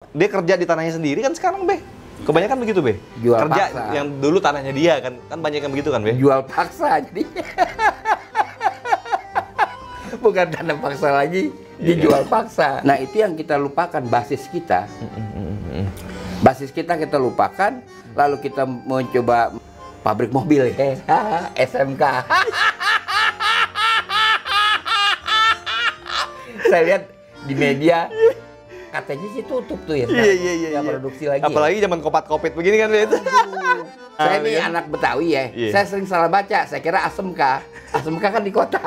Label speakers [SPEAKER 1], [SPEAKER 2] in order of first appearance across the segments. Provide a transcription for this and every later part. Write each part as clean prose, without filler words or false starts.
[SPEAKER 1] dia kerja di tanahnya sendiri kan sekarang, Be. Kebanyakan begitu, Be.
[SPEAKER 2] Jual
[SPEAKER 1] kerja
[SPEAKER 2] paksa.
[SPEAKER 1] yang dulu tanahnya dia kan banyak yang begitu kan, Be.
[SPEAKER 2] Jual paksa jadi. Bukan tanam paksa lagi, dijual paksa. Nah, itu yang kita lupakan, basis kita. Basis kita lupakan, lalu kita mencoba pabrik mobil ya, SMK. Saya lihat di media katanya sih tutup tuh ya.
[SPEAKER 1] Iya.
[SPEAKER 2] Produksi lagi.
[SPEAKER 1] Apalagi zaman kopat-kopit begini kan, Be.
[SPEAKER 2] Saya ini anak Betawi ya.
[SPEAKER 1] Iya.
[SPEAKER 2] Saya sering salah baca. Saya kira ASMK. ASMK kan di kota.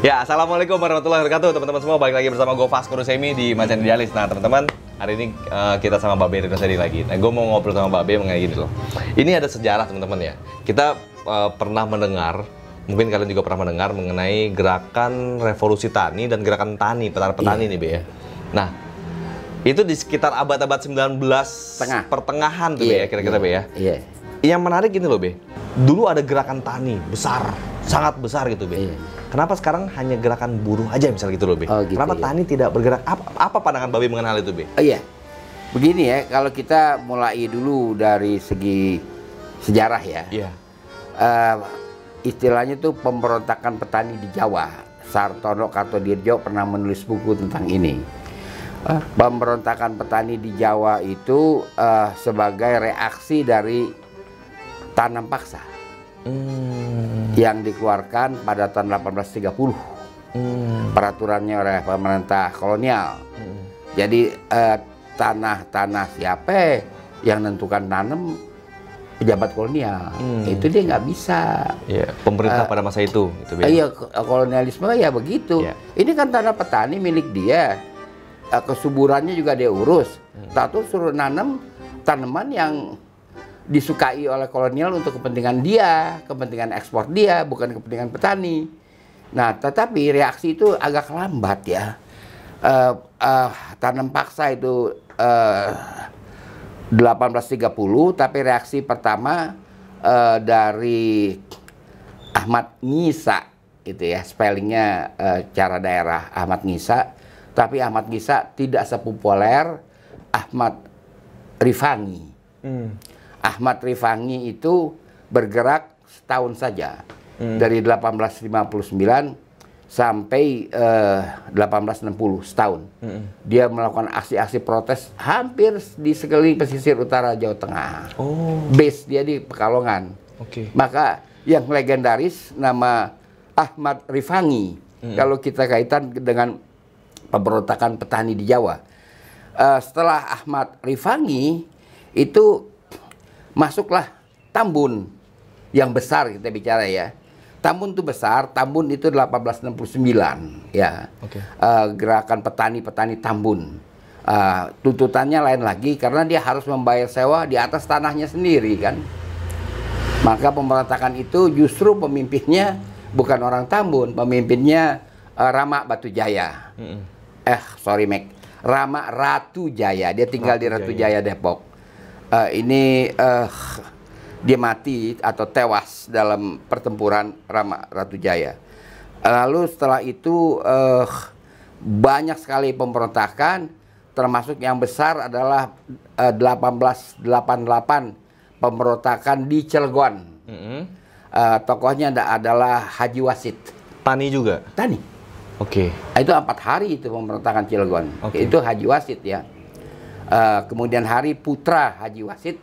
[SPEAKER 1] Ya, assalamualaikum warahmatullahi wabarakatuh, teman-teman semua. Balik lagi bersama gue Vasco Rusemi di Macan Idealis. Nah, teman-teman, hari ini kita sama Mbak Be Rino Sedi lagi. Nah, gue mau ngobrol sama Mbak Be mengenai gini loh. Ini ada sejarah, teman-teman ya. Kita pernah mendengar, mungkin kalian juga pernah mendengar mengenai gerakan revolusi tani dan gerakan tani, petani nih, Be ya. Nah, itu di sekitar abad-abad 19 pertengahan tuh, Be ya, kira-kira, Be ya.
[SPEAKER 2] Iya.
[SPEAKER 1] Yang menarik gini loh, Be. Dulu ada gerakan tani besar, sangat besar gitu, Be.
[SPEAKER 2] Iya.
[SPEAKER 1] Kenapa sekarang hanya gerakan buruh aja misalnya gitu loh, Be?
[SPEAKER 2] Oh, gitu,
[SPEAKER 1] kenapa
[SPEAKER 2] ya.
[SPEAKER 1] Tani tidak bergerak? Apa pandangan Babe mengenai hal itu, Be?
[SPEAKER 2] Oh iya, begini ya, kalau kita mulai dulu dari segi sejarah ya.
[SPEAKER 1] Iya.
[SPEAKER 2] Istilahnya tuh pemberontakan petani di Jawa. Sartono Kartodirjo pernah menulis buku tentang ini. Pemberontakan petani di Jawa itu sebagai reaksi dari tanam paksa yang dikeluarkan pada tahun 1830. Peraturannya oleh pemerintah kolonial. Jadi tanah-tanah siapa yang nentukan tanam, pejabat kolonial. Itu dia nggak bisa.
[SPEAKER 1] Iya. Pemerintah pada masa itu, Be.
[SPEAKER 2] Iya, kolonialisme ya begitu.
[SPEAKER 1] Iya.
[SPEAKER 2] Ini kan tanah petani milik dia. Kesuburannya juga dia urus. Tahu suruh nanam tanaman yang disukai oleh kolonial untuk kepentingan dia, kepentingan ekspor dia, bukan kepentingan petani. Nah, tetapi reaksi itu agak lambat ya. Tanam paksa itu 1830, tapi reaksi pertama dari Ahmad Ngisa, itu ya, spellingnya cara daerah Ahmad Ngisa. Tapi Ahmad Ngisa tidak sepopuler Ahmad Rifangi. Ahmad Rifangi itu bergerak setahun saja, dari 1859 sampai 1860, setahun. Dia melakukan aksi-aksi protes hampir di sekeliling pesisir utara Jawa Tengah. Base dia di Pekalongan. Maka yang legendaris nama Ahmad Rifangi, kalau kita kaitan dengan pemberontakan petani di Jawa. Setelah Ahmad Rifangi itu masuklah Tambun yang besar, kita bicara ya. Tambun itu besar, Tambun itu 1869 ya. Gerakan petani Tambun. Tuntutannya lain lagi karena dia harus membayar sewa di atas tanahnya sendiri kan. Maka pemberontakan itu justru pemimpinnya bukan orang Tambun, pemimpinnya Rama Batujaya. Rama Ratujaya. Dia tinggal di Ratujaya, Depok. Ini dia mati atau tewas dalam pertempuran Rama Ratujaya. Lalu setelah itu banyak sekali pemberontakan, termasuk yang besar adalah 1888 pemberontakan di Cilegon. Tokohnya adalah Haji Wasit.
[SPEAKER 1] Tani juga?
[SPEAKER 2] Tani. Itu 4 hari itu pemberontakan Cilegon. Itu Haji Wasit ya. Kemudian hari putra Haji Wasit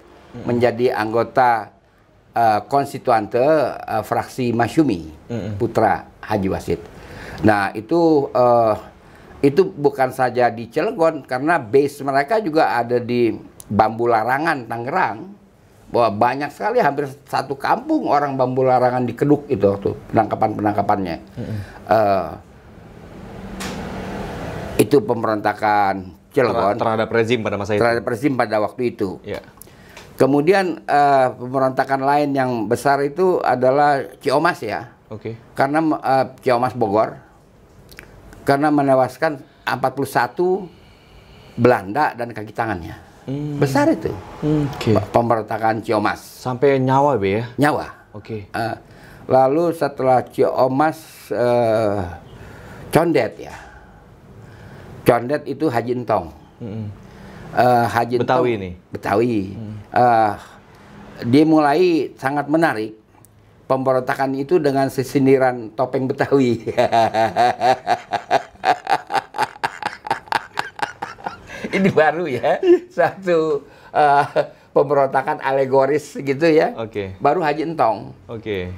[SPEAKER 2] menjadi anggota konstituante fraksi Masyumi, putra Haji Wasit. Nah itu bukan saja di Cilegon, karena base mereka juga ada di Bambu Larangan, Tangerang. Bahwa banyak sekali, hampir satu kampung orang Bambu Larangan di Keduk itu tuh penangkapannya. Itu pemberontakan Cilegon
[SPEAKER 1] terhadap rezim pada masa itu.
[SPEAKER 2] Terhadap rezim pada waktu itu.
[SPEAKER 1] Ya.
[SPEAKER 2] Kemudian pemberontakan lain yang besar itu adalah Ciomas ya. Karena Ciomas Bogor, karena menewaskan 41 Belanda dan kaki tangannya. Besar itu. Pemberontakan Ciomas.
[SPEAKER 1] Sampai nyawa, Be ya?
[SPEAKER 2] Nyawa.
[SPEAKER 1] Oke.
[SPEAKER 2] Lalu setelah Ciomas, Condet ya. Condet itu Haji Entong. Haji
[SPEAKER 1] Betawi
[SPEAKER 2] Entong,
[SPEAKER 1] nih?
[SPEAKER 2] Betawi. Dia mulai sangat menarik pemberontakan itu dengan sindiran topeng Betawi. Ini baru ya, satu pemberontakan alegoris gitu ya.
[SPEAKER 1] Oke.
[SPEAKER 2] Baru Haji Entong.
[SPEAKER 1] Oke.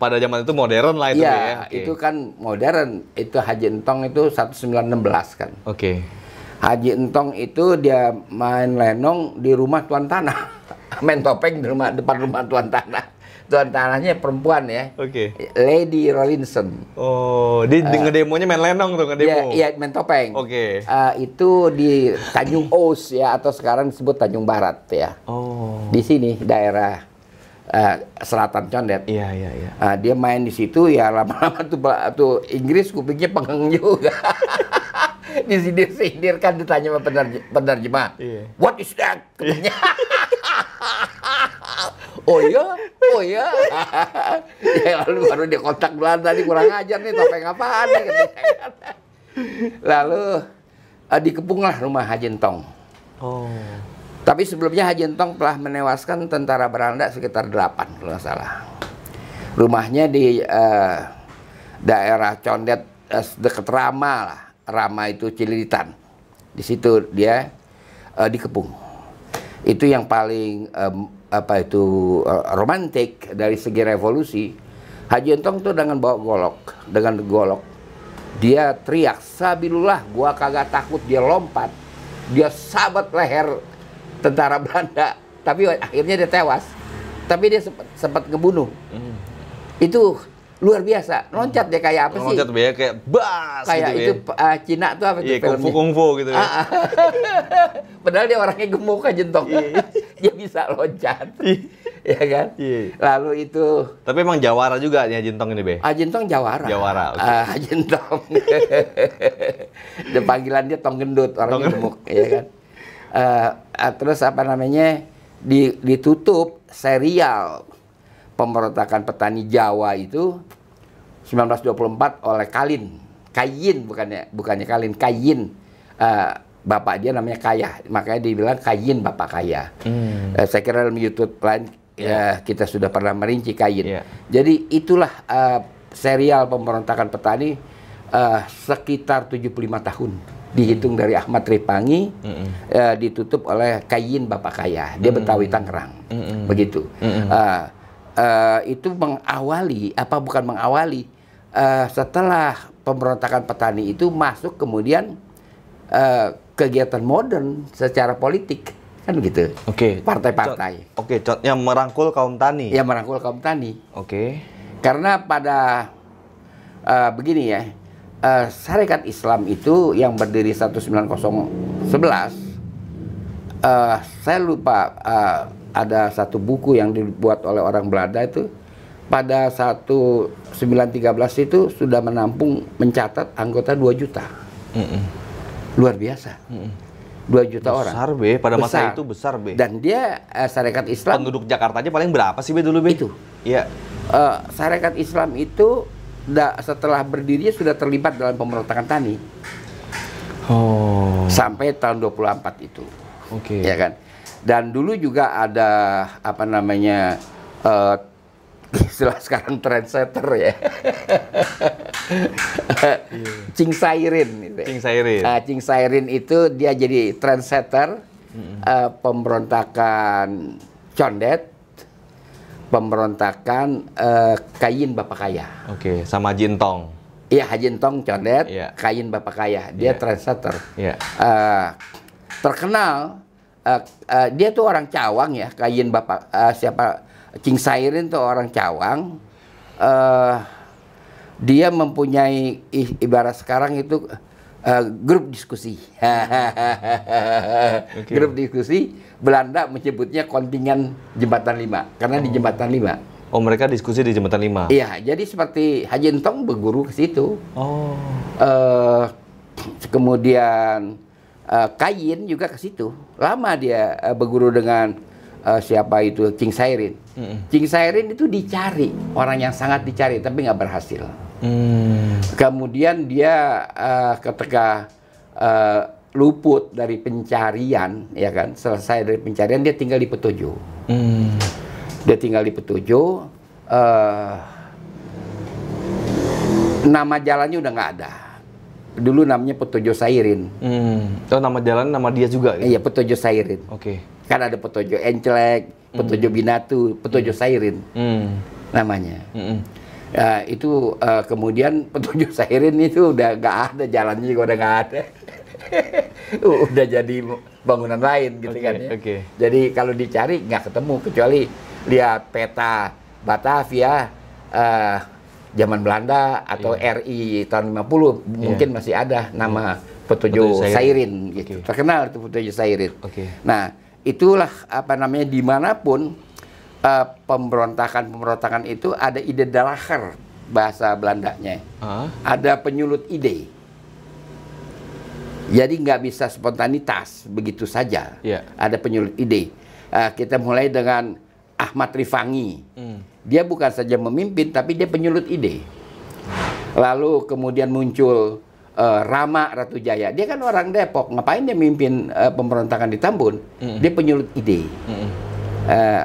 [SPEAKER 1] Pada zaman itu modern lah itu ya. Oke.
[SPEAKER 2] Itu kan modern. Itu Haji Entong itu 1916 kan.
[SPEAKER 1] Oke.
[SPEAKER 2] Haji Entong itu dia main lenong di rumah tuan tanah. Main topeng di depan rumah tuan tanah. Tuan tanahnya perempuan ya.
[SPEAKER 1] Oke.
[SPEAKER 2] Lady Rawlinson.
[SPEAKER 1] Oh, dia ngedemonya main lenong tuh, ngedemo.
[SPEAKER 2] Iya, main topeng.
[SPEAKER 1] Oke.
[SPEAKER 2] Itu di Tanjung Os ya, atau sekarang disebut Tanjung Barat ya.
[SPEAKER 1] Oh.
[SPEAKER 2] Di sini daerah selatan Condet.
[SPEAKER 1] Iya, iya, iya.
[SPEAKER 2] Dia main di situ ya, lama-lama tuh Inggris kupingnya pengeng juga. Disindir-sindir kan, ditanya sama penerjemah.
[SPEAKER 1] Iya.
[SPEAKER 2] What is that? Katanya. Oh iya, oh iya. Ya, lalu baru dia kontak Belanda nih, kurang ajar nih, topeng apaan nih katanya. Lalu dikepunglah rumah Haji Entong.
[SPEAKER 1] Oh.
[SPEAKER 2] Tapi sebelumnya Haji Entong telah menewaskan tentara Belanda sekitar 8 kalau nggak salah. Rumahnya di daerah Condet, dekat Rama lah. Rama itu Cililitan. Di situ dia dikepung. Itu yang paling romantik dari segi revolusi. Haji Entong tuh dengan bawa golok, dia teriak, "Sabilullah, gua kagak takut." Dia lompat, dia sabat leher tentara Belanda, tapi akhirnya dia tewas. Tapi dia sempat ngebunuh. Itu luar biasa, loncat dia kayak apa sih?
[SPEAKER 1] Loncat ya kayak bas
[SPEAKER 2] Kayak
[SPEAKER 1] gitu
[SPEAKER 2] itu
[SPEAKER 1] ya.
[SPEAKER 2] Cina tuh apa
[SPEAKER 1] Iya,
[SPEAKER 2] tuh filmnya?
[SPEAKER 1] kungfu gitu ya.
[SPEAKER 2] Padahal dia orangnya gemuk Haji Entong. Dia bisa loncat. Ya kan?
[SPEAKER 1] Iya.
[SPEAKER 2] Lalu itu
[SPEAKER 1] Tapi emang jawara juga nih Haji Entong ini, Be.
[SPEAKER 2] Haji Entong Jawara.
[SPEAKER 1] Jawara, oke.
[SPEAKER 2] Haji Entong. Panggilan dia Tong Gendut, orangnya gemuk, ya kan? Terus apa namanya? Ditutup serial pemberontakan petani Jawa itu 1924 oleh Kayin, bukannya Kalin, Kayin. Bapak dia namanya Kaya, makanya dibilang Kayin Bapak Kaya. Saya kira dalam YouTube lain ya, kita sudah pernah merinci Kayin. Jadi itulah serial pemberontakan petani sekitar 75 tahun. Dihitung dari Ahmad Ripangi, ditutup oleh Kayin Bapak Kaya. Dia Betawi Tangerang, begitu. Itu bukan mengawali, setelah pemberontakan petani itu masuk kemudian kegiatan modern secara politik, kan gitu.
[SPEAKER 1] Oke.
[SPEAKER 2] Partai-partai.
[SPEAKER 1] Oke, yang merangkul kaum tani.
[SPEAKER 2] Yang merangkul kaum tani.
[SPEAKER 1] Oke.
[SPEAKER 2] Karena pada begini ya, Sarekat Islam itu yang berdiri 1911, saya lupa, ada satu buku yang dibuat oleh orang Belanda itu pada 1913 itu sudah mencatat anggota 2 juta. Luar biasa. 2 juta orang.
[SPEAKER 1] Besar, Be. Pada masa
[SPEAKER 2] Besar.
[SPEAKER 1] itu besar, Be.
[SPEAKER 2] Dan dia Sarekat Islam
[SPEAKER 1] Penduduk Jakarta aja paling berapa sih, Be, dulu, Be?
[SPEAKER 2] itu.
[SPEAKER 1] Iya.
[SPEAKER 2] Sarekat Islam itu setelah berdiri sudah terlibat dalam pemberontakan tani.
[SPEAKER 1] Oh.
[SPEAKER 2] Sampai tahun 24 itu.
[SPEAKER 1] Oke.
[SPEAKER 2] Ya kan? Dan dulu juga ada apa namanya, istilah sekarang trendsetter ya. Cing Sairin gitu.
[SPEAKER 1] Cing Sairin.
[SPEAKER 2] Cing Sairin itu dia jadi trendsetter pemberontakan Condet, pemberontakan Kayin Bapak Kaya.
[SPEAKER 1] Oke, sama Haji Entong.
[SPEAKER 2] Iya, Haji Entong Condet,
[SPEAKER 1] Iya.
[SPEAKER 2] Kayin Bapak Kaya. Dia trendsetter.
[SPEAKER 1] Iya.
[SPEAKER 2] Terkenal, dia tuh orang Cawang ya, Kayin Bapak, Cing Sairin tuh orang Cawang. Dia mempunyai ibarat sekarang itu grup diskusi. Grup diskusi, Belanda menyebutnya kontingen Jembatan 5 karena di Jembatan 5.
[SPEAKER 1] Oh, mereka diskusi di Jembatan 5.
[SPEAKER 2] Iya, jadi seperti Haji Entong berguru ke situ.
[SPEAKER 1] Oh.
[SPEAKER 2] Kemudian Kayin juga ke situ. Lama dia berguru dengan siapa itu King Sairin. King Sairin itu dicari, orang yang sangat dicari tapi nggak berhasil. Kemudian dia ketika luput dari pencarian, ya kan, selesai dari pencarian dia tinggal di Petojo. Dia tinggal di Petojo. Nama jalannya udah nggak ada. Dulu namanya Petojo Sairin.
[SPEAKER 1] Oh, nama jalan nama dia juga?
[SPEAKER 2] Iya, Petojo Sairin.
[SPEAKER 1] Oke.
[SPEAKER 2] Kan ada Petojo Enclek, Petojo Binatu, Petojo Sairin namanya. Ya, itu kemudian Petojo Sairin itu udah nggak ada, jalannya juga udah nggak ada. Udah jadi bangunan lain gitu kan ya. Jadi kalau dicari nggak ketemu, kecuali lihat peta Batavia zaman Belanda atau RI tahun 50 mungkin masih ada nama Petojo Sairin gitu. Terkenal itu Petojo Sairin. Nah, itulah apa namanya, dimanapun pemberontakan itu ada ide dalacher bahasa Belandanya. Ada penyulut ide. Jadi nggak bisa spontanitas begitu saja. Ada penyulut ide. Kita mulai dengan Ahmad Rifangi. Dia bukan saja memimpin, tapi dia penyulut ide. Lalu kemudian muncul Rama Ratujaya. Dia kan orang Depok. Ngapain dia memimpin pemberontakan di Tambun? Dia penyulut ide.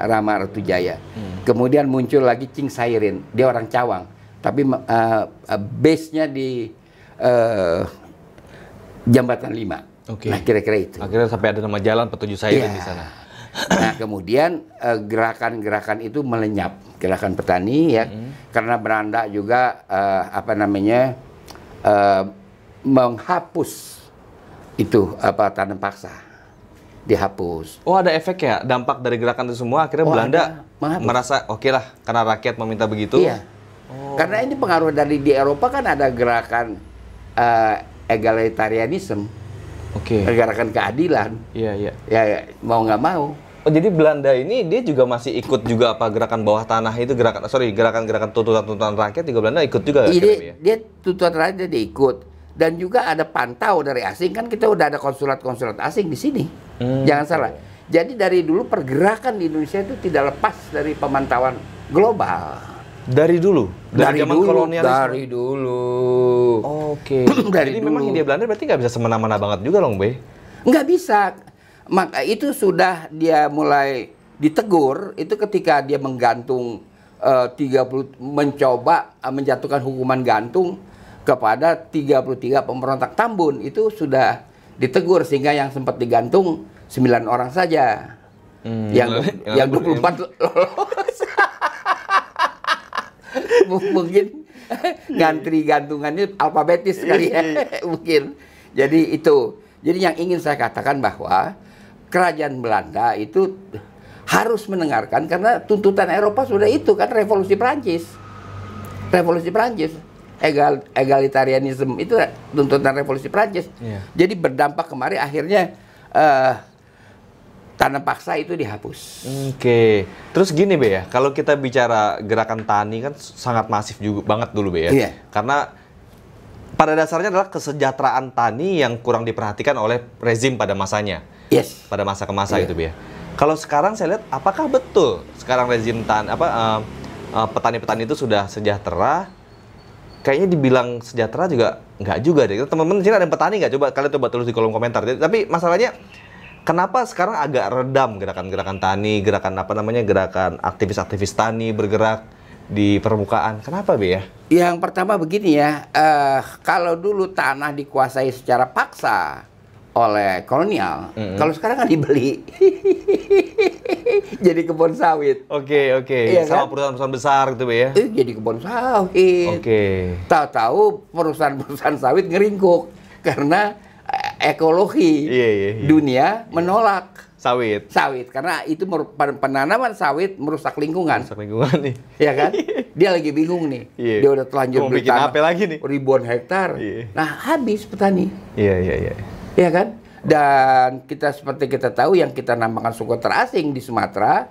[SPEAKER 2] Rama Ratujaya. Kemudian muncul lagi King Sairin. Dia orang Cawang. Tapi base-nya di Jambatan 5. Nah, kira-kira itu.
[SPEAKER 1] Akhirnya sampai ada nama jalan Petojo Sairin di sana.
[SPEAKER 2] Nah, kemudian gerakan-gerakan itu melenyap, gerakan petani ya, karena Belanda juga apa namanya menghapus itu tanam paksa, dihapus.
[SPEAKER 1] Oh, ada efek ya, dampak dari gerakan itu semua. Akhirnya Belanda merasa oke lah, karena rakyat meminta begitu.
[SPEAKER 2] Iya. Karena ini pengaruh dari di Eropa kan ada gerakan egalitarianisme. Gerakan keadilan. Ya, mau nggak mau.
[SPEAKER 1] Oh, jadi Belanda ini dia juga masih ikut juga apa gerakan bawah tanah itu, gerakan-gerakan tuntutan rakyat juga Belanda ikut juga.
[SPEAKER 2] Dia tuntutan rakyat dia ikut, dan juga ada pantau dari asing, kan kita udah ada konsulat asing di sini. Jangan salah. Jadi dari dulu pergerakan di Indonesia itu tidak lepas dari pemantauan global.
[SPEAKER 1] Dari dulu? Dari zaman kolonialisme?
[SPEAKER 2] Dari dulu.
[SPEAKER 1] Jadi memang Hindia Belanda berarti nggak bisa semena-mena banget juga loh, Be?
[SPEAKER 2] Nggak bisa. Maka itu sudah dia mulai ditegur, itu ketika dia menggantung 30, mencoba menjatuhkan hukuman gantung kepada 33 pemberontak Tambun. Itu sudah ditegur, sehingga yang sempat digantung 9 orang saja. Yang 24 lolos. Mungkin ngantri gantungannya alfabetis kali ya. Mungkin. Jadi itu. Jadi yang ingin saya katakan bahwa kerajaan Belanda itu harus mendengarkan, karena tuntutan Eropa sudah itu kan, revolusi Prancis. Revolusi Prancis. Egalitarianisme itu tuntutan revolusi Prancis. Jadi berdampak kemarin akhirnya tanam paksa itu dihapus.
[SPEAKER 1] Terus gini Be ya, kalau kita bicara gerakan tani kan sangat masif juga banget dulu Be ya. Karena pada dasarnya adalah kesejahteraan tani yang kurang diperhatikan oleh rezim pada masanya. Pada masa ke masa itu Be ya. Kalau sekarang saya lihat, apakah betul sekarang rezim petani-petani itu sudah sejahtera? Kayaknya dibilang sejahtera juga nggak juga deh. Teman-teman sini ada yang petani nggak? Coba kalian tulis di kolom komentar. Tapi masalahnya, kenapa sekarang agak redam gerakan-gerakan tani, gerakan aktivis-aktivis tani bergerak di permukaan? Kenapa Be ya?
[SPEAKER 2] Yang pertama begini ya, kalau dulu tanah dikuasai secara paksa oleh kolonial, kalau sekarang kan dibeli. Jadi kebun sawit.
[SPEAKER 1] Iya, sama kan? Perusahaan-perusahaan besar gitu Be ya?
[SPEAKER 2] Jadi kebun sawit. Tahu-tahu perusahaan-perusahaan sawit ngeringkuk karena ekologi dunia menolak
[SPEAKER 1] sawit,
[SPEAKER 2] karena itu penanaman sawit merusak lingkungan.
[SPEAKER 1] Nih.
[SPEAKER 2] Ya kan? Dia lagi bingung nih. Dia udah telanjur beli tanah ribuan hektar. Nah, habis petani. Ya kan? Dan seperti kita tahu, yang kita namakan suku terasing di Sumatera,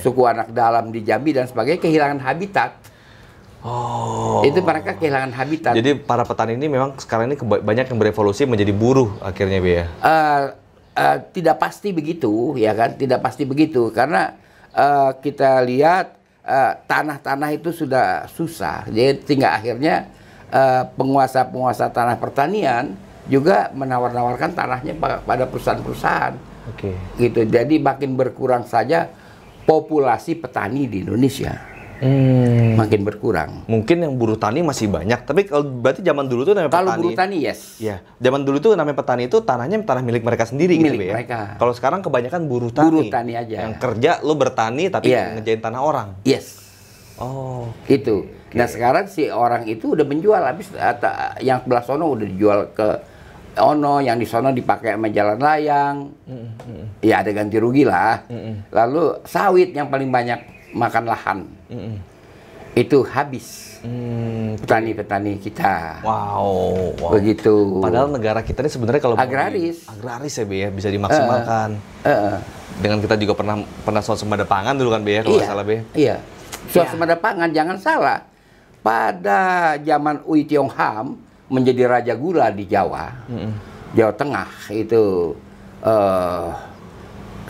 [SPEAKER 2] suku anak dalam di Jambi dan sebagainya, kehilangan habitat. Itu mereka kehilangan habitat.
[SPEAKER 1] Jadi para petani ini memang sekarang ini banyak yang berevolusi menjadi buruh akhirnya Be ya?
[SPEAKER 2] tidak pasti begitu, ya kan? Tidak pasti begitu karena kita lihat tanah-tanah itu sudah susah. Jadi tinggal akhirnya penguasa-penguasa tanah pertanian juga menawar-nawarkan tanahnya pada perusahaan-perusahaan.
[SPEAKER 1] Oke.
[SPEAKER 2] Gitu. Jadi makin berkurang saja populasi petani di Indonesia. Makin berkurang.
[SPEAKER 1] Mungkin yang buruh tani masih banyak, tapi kalau berarti zaman dulu tuh namanya
[SPEAKER 2] Kalau
[SPEAKER 1] petani.
[SPEAKER 2] buruh tani, yes.
[SPEAKER 1] Ya, zaman dulu tuh namanya petani itu tanahnya tanah milik mereka sendiri gitu
[SPEAKER 2] Milik
[SPEAKER 1] ya.
[SPEAKER 2] mereka.
[SPEAKER 1] Kalau sekarang kebanyakan buruh tani.
[SPEAKER 2] Buruh tani aja.
[SPEAKER 1] Yang kerja lu bertani tapi
[SPEAKER 2] Iya.
[SPEAKER 1] ngejain tanah orang.
[SPEAKER 2] Yes.
[SPEAKER 1] Oh.
[SPEAKER 2] Itu. Nah sekarang si orang itu udah menjual habis yang sebelah sono udah dijual ke ono, yang di sono dipakai sama jalan layang. Ya ada ganti rugi lah. Lalu sawit yang paling banyak makan lahan. Itu habis. Petani-petani kita.
[SPEAKER 1] Wow.
[SPEAKER 2] Begitu.
[SPEAKER 1] Padahal negara kita ini sebenarnya kalau mau
[SPEAKER 2] Agraris.
[SPEAKER 1] agraris ya Be ya, bisa dimaksimalkan. Dengan kita juga pernah swasembada pangan dulu kan Be ya, kalau nggak salah Be.
[SPEAKER 2] Iya. Swasembada pangan, jangan salah. Pada zaman Ui Tiong Ham menjadi raja gula di Jawa, Jawa Tengah itu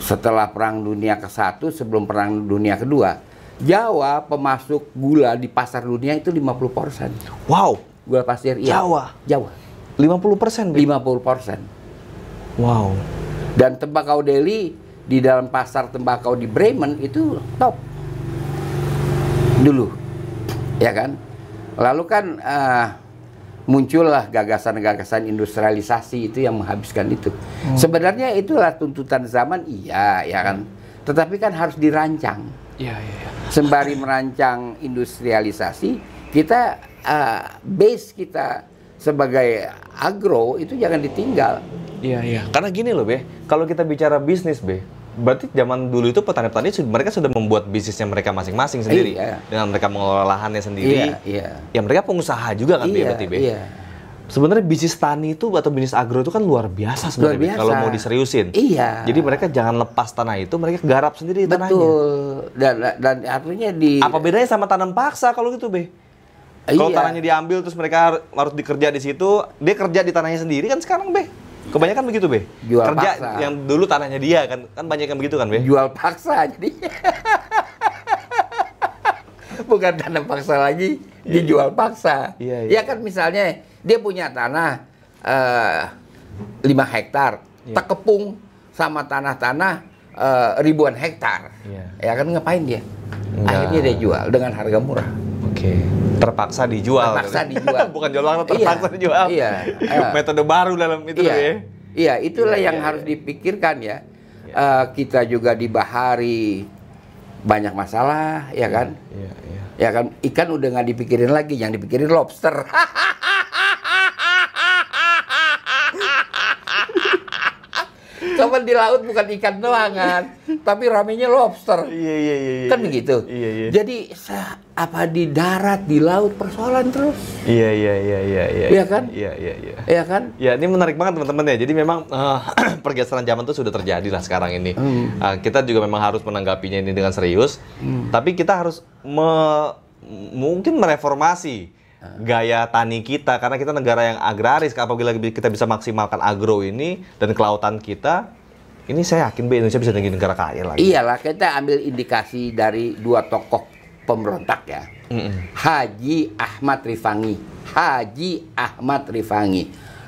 [SPEAKER 2] setelah Perang Dunia ke-1, sebelum Perang Dunia kedua, Jawa pemasok gula di pasar dunia itu 50%.
[SPEAKER 1] Wow.
[SPEAKER 2] Gula pasir, iya. Jawa.
[SPEAKER 1] 50% Be.
[SPEAKER 2] 50%.
[SPEAKER 1] Wow.
[SPEAKER 2] Dan tembakau Delhi di dalam pasar tembakau di Bremen itu top. Dulu. Ya kan? Lalu kan muncullah gagasan-gagasan industrialisasi itu yang menghabiskan itu. Sebenarnya itulah tuntutan zaman, iya, ya kan. Tetapi kan harus dirancang.
[SPEAKER 1] Iya.
[SPEAKER 2] Sembari merancang industrialisasi, kita base kita sebagai agro itu jangan ditinggal.
[SPEAKER 1] Iya. Karena gini loh Be, kalau kita bicara bisnis Be, berarti zaman dulu itu petani-petani mereka sudah membuat bisnisnya mereka masing-masing sendiri.
[SPEAKER 2] Iya.
[SPEAKER 1] Dengan mereka mengelola lahannya sendiri.
[SPEAKER 2] Iya.
[SPEAKER 1] Ya mereka pengusaha juga kan Be, berarti Be.
[SPEAKER 2] Iya.
[SPEAKER 1] Sebenarnya bisnis tani itu atau bisnis agro itu kan luar biasa sebenarnya Be,
[SPEAKER 2] Luar biasa.
[SPEAKER 1] kalau mau diseriusin.
[SPEAKER 2] Iya.
[SPEAKER 1] Jadi mereka jangan lepas tanah itu, mereka garap sendiri tanahnya.
[SPEAKER 2] Betul. Dan artinya di
[SPEAKER 1] Apa bedanya sama tanam paksa kalau gitu Be? Kalau
[SPEAKER 2] Iya.
[SPEAKER 1] tanahnya diambil terus mereka harus dikerja di situ, dia kerja di tanahnya sendiri kan sekarang Be. Kebanyakan begitu Be.
[SPEAKER 2] Jual
[SPEAKER 1] Kerja
[SPEAKER 2] paksa.
[SPEAKER 1] yang dulu tanahnya dia kan banyak yang begitu kan Be.
[SPEAKER 2] jual paksa jadi bukan tanam paksa lagi, dijual paksa.
[SPEAKER 1] Iya.
[SPEAKER 2] Ya kan misalnya dia punya tanah 5 hektar, tekepung sama tanah-tanah ribuan hektar.
[SPEAKER 1] Iya.
[SPEAKER 2] Ya kan ngapain dia?
[SPEAKER 1] Enggak.
[SPEAKER 2] Akhirnya dia jual dengan harga murah.
[SPEAKER 1] Oke. Terpaksa dijual.
[SPEAKER 2] Terpaksa dijual.
[SPEAKER 1] Bukan jual langsung, terpaksa
[SPEAKER 2] Iya.
[SPEAKER 1] dijual.
[SPEAKER 2] Iya.
[SPEAKER 1] Metode baru dalam itu
[SPEAKER 2] Iya.
[SPEAKER 1] Be.
[SPEAKER 2] Iya, itulah
[SPEAKER 1] Iya,
[SPEAKER 2] yang
[SPEAKER 1] iya,
[SPEAKER 2] harus dipikirkan ya. Kita juga di bahari banyak masalah, ya kan?
[SPEAKER 1] Iya.
[SPEAKER 2] Ya kan, ikan udah nggak dipikirin lagi, yang dipikirin lobster. Kapan di laut bukan ikan doang kan, tapi ramenya lobster.
[SPEAKER 1] Iya.
[SPEAKER 2] Kan begitu.
[SPEAKER 1] Iya.
[SPEAKER 2] Jadi apa di darat, di laut persoalan terus.
[SPEAKER 1] Iya.
[SPEAKER 2] Iya kan?
[SPEAKER 1] Iya.
[SPEAKER 2] Ya kan?
[SPEAKER 1] Ya, ini menarik banget teman-teman ya. Jadi memang pergeseran zaman itu sudah terjadi lah sekarang ini. Kita juga memang harus menanggapinya ini dengan serius. Tapi kita harus mungkin mereformasi gaya tani kita karena kita negara yang agraris. Apabila kita bisa maksimalkan agro ini dan kelautan kita, ini saya yakin Be, Indonesia bisa jadi negara kaya lagi.
[SPEAKER 2] Iyalah, kita ambil indikasi dari 2 tokoh pemberontak ya. Haji Ahmad Rifangi.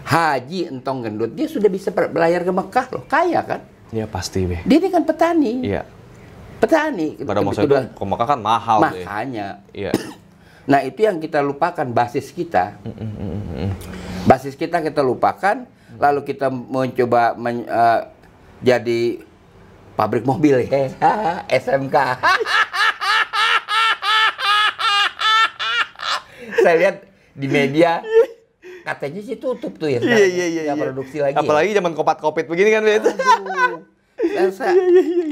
[SPEAKER 2] Haji Entong Gendut, dia sudah bisa berlayar ke Mekah loh, kaya kan?
[SPEAKER 1] Iya pasti Be.
[SPEAKER 2] Dia ini kan petani.
[SPEAKER 1] Iya.
[SPEAKER 2] Petani.
[SPEAKER 1] Pada masa itu ke Mekah kan mahal tuh ya.
[SPEAKER 2] Makanya.
[SPEAKER 1] Iya.
[SPEAKER 2] Nah itu yang kita lupakan, basis kita. Basis kita lupakan, lalu kita mencoba jadi pabrik mobil ya. SMK. Saya lihat di media katanya sih tutup tuh ya.
[SPEAKER 1] Iya.
[SPEAKER 2] Nggak produksi lagi.
[SPEAKER 1] Apalagi zaman kopat-kopit begini kan Be.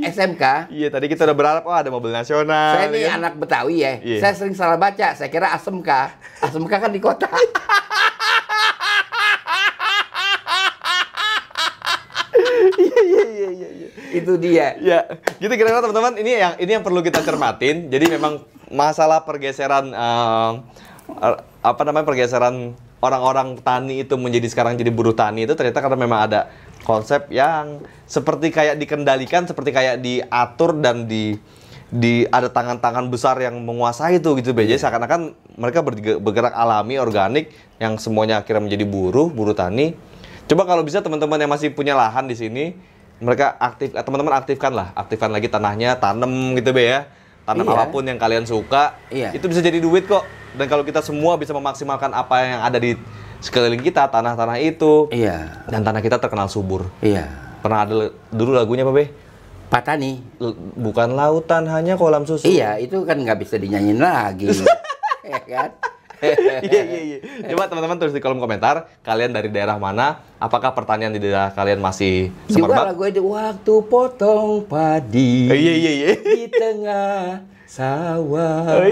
[SPEAKER 2] SMK.
[SPEAKER 1] Iya, tadi kita udah berharap ada mobil nasional.
[SPEAKER 2] Saya ini
[SPEAKER 1] kan?
[SPEAKER 2] anak Betawi ya.
[SPEAKER 1] Iya.
[SPEAKER 2] Saya sering salah baca. Saya kira ASMK. ASMK kan di kota.
[SPEAKER 1] Iya.
[SPEAKER 2] Itu dia.
[SPEAKER 1] Ya, gitu kira-kira teman-teman. Ini yang perlu kita cermatin. Jadi memang masalah pergeseran pergeseran orang-orang tani itu menjadi sekarang jadi buruh tani itu ternyata karena memang ada konsep yang seperti kayak dikendalikan, seperti kayak diatur dan di ada tangan-tangan besar yang menguasai itu gitu Be. Jadi seakan-akan mereka bergerak alami, organik, yang semuanya akhirnya menjadi buruh tani. Coba kalau bisa teman-teman yang masih punya lahan di sini, mereka teman-teman aktifkan lagi tanahnya, tanam gitu Be ya. Tanam apapun yang kalian suka, itu bisa jadi duit kok. Dan kalau kita semua bisa memaksimalkan apa yang ada di sekeliling kita, tanah-tanah itu, dan tanah kita terkenal subur. Pernah ada dulu lagunya apa Be?
[SPEAKER 2] Patani.
[SPEAKER 1] Bukan lautan, hanya kolam susu.
[SPEAKER 2] Iya, itu kan nggak bisa dinyanyiin lagi. Ya kan?
[SPEAKER 1] Iya. Coba teman-teman tulis di kolom komentar, kalian dari daerah mana? Apakah pertanian di daerah kalian masih semerbak?
[SPEAKER 2] Juga lagu itu waktu potong padi.
[SPEAKER 1] Iya.
[SPEAKER 2] Di tengah sawah.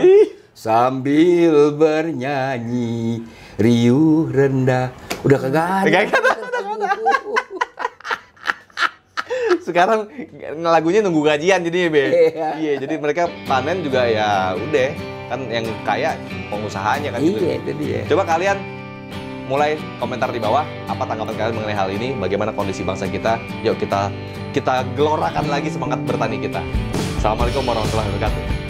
[SPEAKER 2] Sambil bernyanyi riuh rendah. Udah kagak ada.
[SPEAKER 1] Sekarang lagunya nunggu gajian jadi Be. Iya, jadi mereka panen juga ya udah kan yang kaya pengusahanya kan gitu.
[SPEAKER 2] Iya, itu dia.
[SPEAKER 1] Coba kalian mulai komentar di bawah apa tanggapan kalian mengenai hal ini, bagaimana kondisi bangsa kita. Yuk kita gelorakan lagi semangat bertani kita. Assalamualaikum warahmatullahi wabarakatuh.